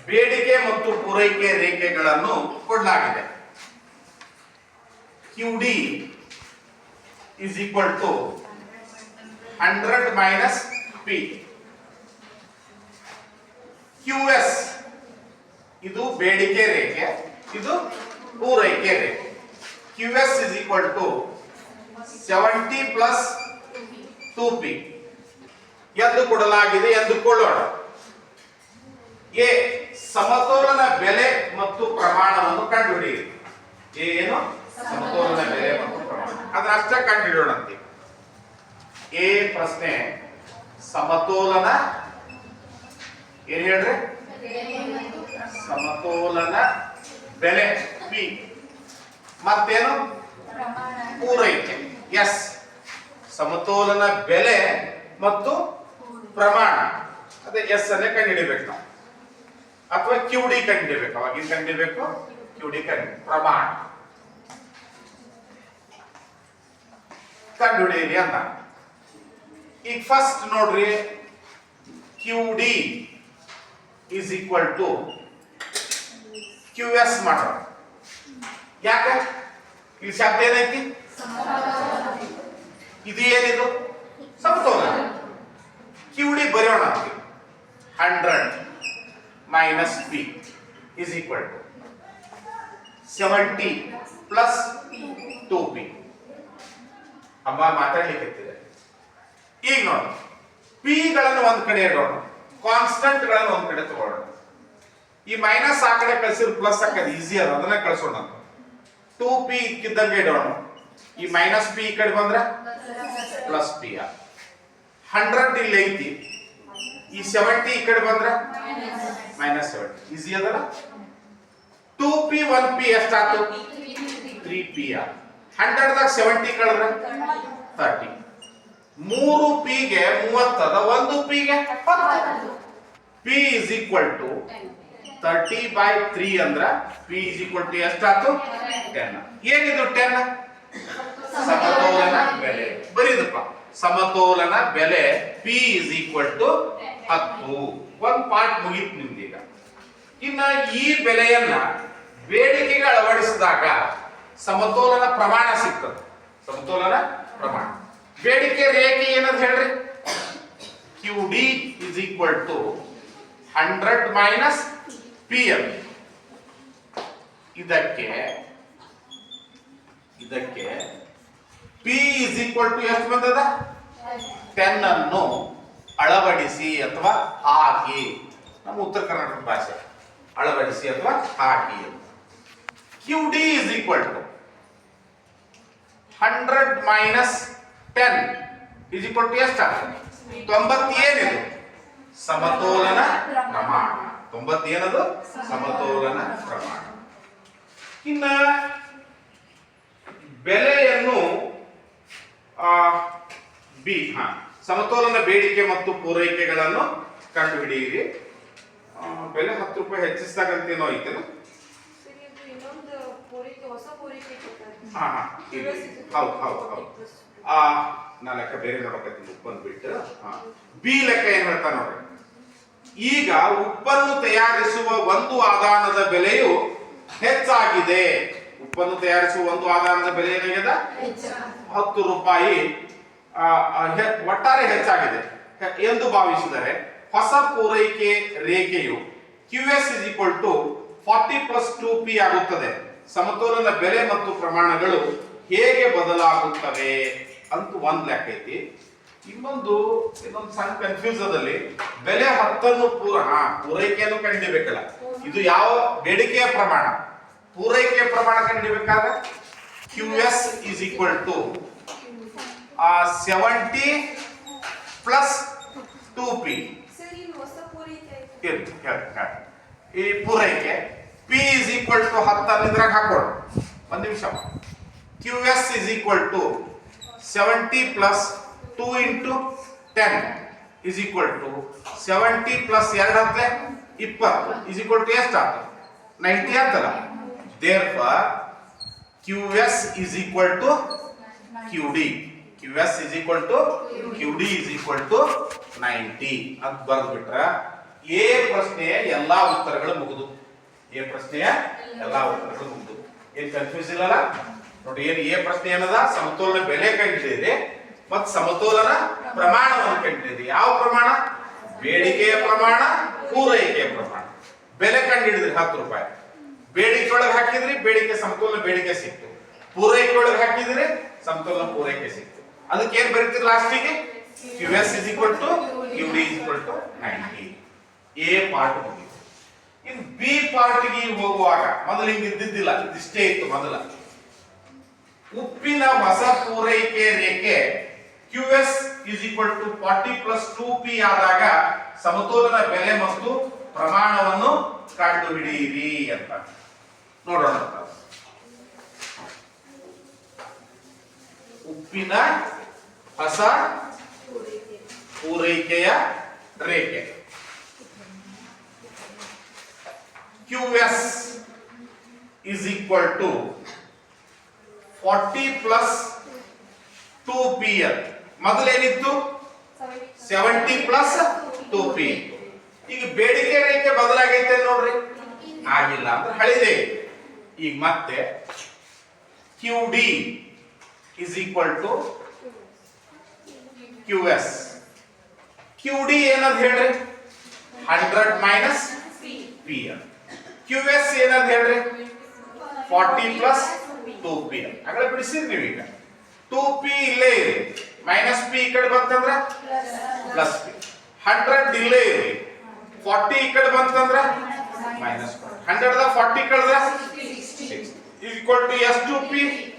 ಬೇಡಿಕೆ ಮತ್ತು ಪೂರೈಕೆ ರೇಖೆಗಳನ್ನು ಕೊಡಲಾಗಿದೆ. QD is equal to 100 minus P. QS ಇದು ಬೇಡಿಕೆ ರೇಖೆ, ಇದು ಪೂರೈಕೆ ರೇಖೆ. QS is equal to 70 plus 2P ಎಂದು ಕೊಡಲಾಗಿದೆ ಎಂದುಕೊಳ್ಳೋಣ. ಎ ಸಮತೋಲನ ಬೆಲೆ ಮತ್ತು ಪ್ರಮಾಣವನ್ನು ಕಂಡುಹಿಡಿಯಿರಿ. ಏನು ಸಮತೋಲನ ಬೆಲೆ ಮತ್ತು ಪ್ರಮಾಣ, ಅದನ್ನ ಅಷ್ಟೇ ಕಂಡುಹಿಡಿಯೋಣಂತೆ. ಎ ಪ್ರಶ್ನೆ ಸಮತೋಲನ ಏನ್ ಹೇಳ್ರಿ? ಸಮತೋಲನ ಬೆಲೆ ಪಿ ಮತ್ತೇನು ಪೂರೈಕೆ ಎಸ್. ಸಮತೋಲನ ಬೆಲೆ ಮತ್ತು ಪ್ರಮಾಣ ಅದೇ ಎಸ್ ಅನ್ನೇ ಕಂಡುಹಿಡಿಬೇಕು ನಾವು, ಅಥವಾ QD ಕಂಡುಹಿಡಿಬೇಕು. ಅವಾಗಿನ ಕಂಡುಹಿಡಿಬೇಕು QD ಪ್ರಮಾಣ ಕಂಡುಹಿಡಿಯಿರಿ ಅಂತ. ಈಗ ಫಸ್ಟ್ ನೋಡ್ರಿ, QD is equal to QS ಮಾಡೋಣ. ಯಾಕೆ? ಇಲ್ಲಿ ಶಬ್ದ ಏನೈತಿ? ಇದು ಏನಿದು? ಸಮತೋಲನ. QD ಬರೆಯೋಣ. 100 minus P is equal to 70 plus 2P. ಅಮ್ಮ ಮಾತಾಡ್ಲಿಕ್ಕೆ ಈಗ ನೋಡಿ, P ಗಳನ್ನು ಒಂದ್ ಕಡೆ ಇಡೋಣ, ಕಾನ್ಸ್ಟೆಂಟ್ ಗಳನ್ನು ಒಂದ್ ಕಡೆ ತಗೊಳ್ಳೋಣ. ಈ ಮೈನಸ್ ಆ ಕಡೆ ಕಳಿಸಿದ್ರೆ ಪ್ಲಸ್ ಹಾಕೋದು ಈಸಿ ಅದ, ಅದನ್ನ ಕಳಿಸೋಣ. 2P ಇದ್ದಂಗೆ ಇಡೋಣ. ಈ ಮೈನಸ್ P ಈ ಕಡೆ ಬಂದ್ರೆ ಪ್ಲಸ್ P. 100 ಇಲ್ಲಿ ಐತಿ, ಈ 70 ಈ ಕಡೆ ಬಂದ್ರೆ ಮೈನಸ್ 70. ಈಸಿ ಅದಲ್ಲ. 2P 1P ಎಷ್ಟಾಯ್ತು? 3P. 100 ದಾಗ 70 ಕಳೆದ್ರೆ 30. 3P ಗೆ 30 ಅದ, 1P ಗೆ 10. P is equal to 30 by 3 ಅಂದ್ರ P is equal to ಎಷ್ಟಾಯ್ತು? 10. ಏನಿದು 10? ಸಮತೋಲನ ಬೆಲೆ. ಬರೀದಪ್ಪ, ಸಮತೋಲನ ಬೆಲೆ P is equal to 10. ಒಂದ್ ಪಾರ್ಟ್ ಮುಗಿತು ನಿಮ್ದೀಗ. ಇನ್ನ ಈ ಬೆಲೆಯನ್ನ ಬೇಡಿಕೆಗೆ ಅಳವಡಿಸಿದಾಗ ಸಮತೋಲನ ಪ್ರಮಾಣ ಸಿಗ್ತದೆ. ಸಮತೋಲನ ಪ್ರಮಾಣ. ಬೇಡಿಕೆ ರೇಖೆ ಏನಂತ ಹೇಳ್ರಿ? QD is equal to 100 minus PM. ಇದಕ್ಕೆ P is equal to ಎಷ್ಟು ಬಂದದ? 10 ಅನ್ನು ಅಳವಡಿಸಿ ಅಥವಾ ಹಾಕಿ. ನಮ್ಮ ಉತ್ತರ ಕರ್ನಾಟಕ ಭಾಷೆ ಅಳವಡಿಸಿ ಅಥವಾ ಹಾಕಿ. QD is equal to 100 minus 10 is equal to ಎಷ್ಟು? 90. ಏನಿದು? ಸಮತೋಲನ ಪ್ರಮಾಣ. 90 ಏನದು? ಸಮತೋಲನ ಪ್ರಮಾಣ. ಇನ್ನ ಬೆಲೆಯನ್ನು ಬಿ ಸಮತೋಲನ ಬೇಡಿಕೆ ಮತ್ತು ಪೂರೈಕೆಗಳನ್ನು ಕಂಡುಹಿಡಿಯಿರಿ. ಬೆಲೆ 10 ರೂಪಾಯಿ ಹೆಚ್ಚಿಸಿದಾಗಂತೇನೋ ಐತೇನು? ಹೌದು. ನಾ ಲೆಕ್ಕ ಬೇರೆ ನೋಡಕತ್ತೀನಿ, ಉಪ್ಪನ್ನು ಬಿಟ್ಟು. ಬಿ ಲೆಕ್ಕ ಏನ್ ಹೇಳ್ತಾ ನೋಡ್ರಿ. ಈಗ ಉಪ್ಪನ್ನು ತಯಾರಿಸುವ ಒಂದು ಆದಾನದ ಬೆಲೆಯು ಹೆಚ್ಚಾಗಿದೆ. ಉಪ್ಪನ್ನು ತಯಾರಿಸುವ ಒಂದು ಆದಾನದ ಬೆಲೆ ಏನಾಗಿದೆ? 10 ರೂಪಾಯಿ ಒಟ್ಟಾರೆ ಹೆಚ್ಚಾಗಿದೆ ಎಂದು ಭಾವಿಸಿದರೆ ಹೊಸ ಪೂರೈಕೆ ರೇಖೆಯು QS is equal to 40 plus 2P ಆಗುತ್ತದೆ. ಸಮತೋಲನ ಬೆಲೆ ಮತ್ತು ಪ್ರಮಾಣಗಳು ಹೇಗೆ ಬದಲಾಗುತ್ತವೆ ಅಂತ ಒಂದ್ ಲೆಕ್ಕ ಐತಿ. ಇನ್ನೊಂದು ಸಣ್ಣ ಕನ್ಫ್ಯೂಸದಲ್ಲಿ ಬೆಲೆ 10 ಪೂರೈಕೆಯನ್ನು ಕಂಡುಹಿಡಿಯಬೇಕಲ್ಲ. ಇದು ಯಾವ ಬೇಡಿಕೆಯ ಪ್ರಮಾಣ? ಪೂರೈಕೆಯ ಪ್ರಮಾಣ ಕಂಡುಹಿಡಿಯಬೇಕಾದ್ರೆ QS is equal to 70 plus 2P. ಈ ಪೂರೈಕೆ P is equal to 10 ಇದ್ರಾಗ ಹಾಕೋಣ. ಒಂದ್ ನಿಮಿಷ. QS is equal to 70 plus 2 into 10 is equal to 70 plus 2 ಹತ್ತಲೆ 20 is equal to ಎಷ್ಟು ಆಯ್ತು? 90 ಆಯ್ತಲ್ಲ. Therefore QS is equal to QD. QS is equal to QD is equal to 90 ಅಂತ ಬರೆದು ಬಿಟ್ರೆ ಎ ಪ್ರಶ್ನೆಯ ಎಲ್ಲಾ ಉತ್ತರಗಳು ಮುಗಿದು. ಎ ಪ್ರಶ್ನೆಯ ಎಲ್ಲಾ ಉತ್ತರಗಳು ಮುಗಿದು. ಏನ್ ಕನ್ಫ್ಯೂಸ್ ಇಲ್ಲಲ್ಲ ನೋಡಿ. ಏನು ಎ ಪ್ರಶ್ನೆ ಏನದ? ಸಮತೋಲನ ಬೆಲೆ ಕಂಡಿದೆ ಮತ್ತು ಸಮತೋಲನ ಪ್ರಮಾಣವನ್ನು ಕಂಡಿದೆ. ಯಾವ ಪ್ರಮಾಣ? ಬೇಡಿಕೆಯ ಪ್ರಮಾಣ, ಪೂರೈಕೆಯ ಪ್ರಮಾಣ. ಬೆಲೆ ಕಂಡಿಡಿದ್ರಿ 10 ರೂಪಾಯಿ. ಬೇಡಿಕೆ ಒಳಗೆ ಹಾಕಿದ್ರಿ, ಬೇಡಿಕೆ ಸಮತೋಲನ ಬೇಡಿಕೆ ಸಿಕ್ತು. ಪೂರೈಕೆ ಒಳಗೆ ಹಾಕಿದ್ರಿ, ಸಮತೋಲನ ಪೂರೈಕೆ ಸಿಕ್ತು. ಅದಕ್ಕೆ ಏನ್ ಬರೀತೀರಿ ಲಾಸ್ಟಿಗೆ? QS is equal to QD is equal to 90. A part ಮುಗಿತು. ಇನ್ನು ಬಿ ಪಾರ್ಟ್ಗೆ ಹೋಗುವಾಗ ಮೊದಲು ಹಿಂಗೆ ಇದ್ದಿದ್ದಿಲ್ಲ, ಇದಿಷ್ಟೇ ಇತ್ತು ಮೊದಲ. ಉಪ್ಪಿನ ಹೊಸ ಪೂರೈಕೆ ರೇಖೆ QS is equal to 40 plus 2P ಆದಾಗ ಸಮತೋಲನ ಬೆಲೆ ಮತ್ತು ಪ್ರಮಾಣವನ್ನು ಕಂಡುಹಿಡಿಯಿರಿ ಅಂತ ನೋಡೋಣ. ಉಪ್ಪಿನ ಹೊಸ ಪೂರೈಕೆಯ ರೇಖೆ QS is equal to 40 plus 2PL. ಮೊದಲೇನಿತ್ತು? 70 plus 2P. ಈಗ ಬೇಡಿಕೆ ರೇಖೆ ಬದಲಾಗೈತೆ ನೋಡ್ರಿ, ಆಗಿಲ್ಲ ಅಂದ್ರೆ ಹಳಿದೆ. ಈಗ ಮತ್ತೆ QD is equal to QS. QD ಏನಂತ ಹೇಳ್ರಿ? 100 minus PL. QS ಏನಂತ ಹೇಳ್ರಿ? 40 plus 2PL. ಆಗಲೇ ಬಿಡಿಸಿರಿ ನೀವೀಗ. 2P ಇಲ್ಲೇ ಇದೆ, ಮೈನಸ್ ಪಿ ಈ ಕಡೆ ಬಂತಂದ್ರೆ ಪ್ಲಸ್ ಪಿ. 100 ಇಲ್ಲೇ ಇದೆ, 40 ಈ ಕಡೆ ಬಂತಂದ್ರೆ ಮೈನಸ್ 100 40 ಕಳೆದ್ರೆ 6 ಈಕ್ವಲ್ ಟು S2P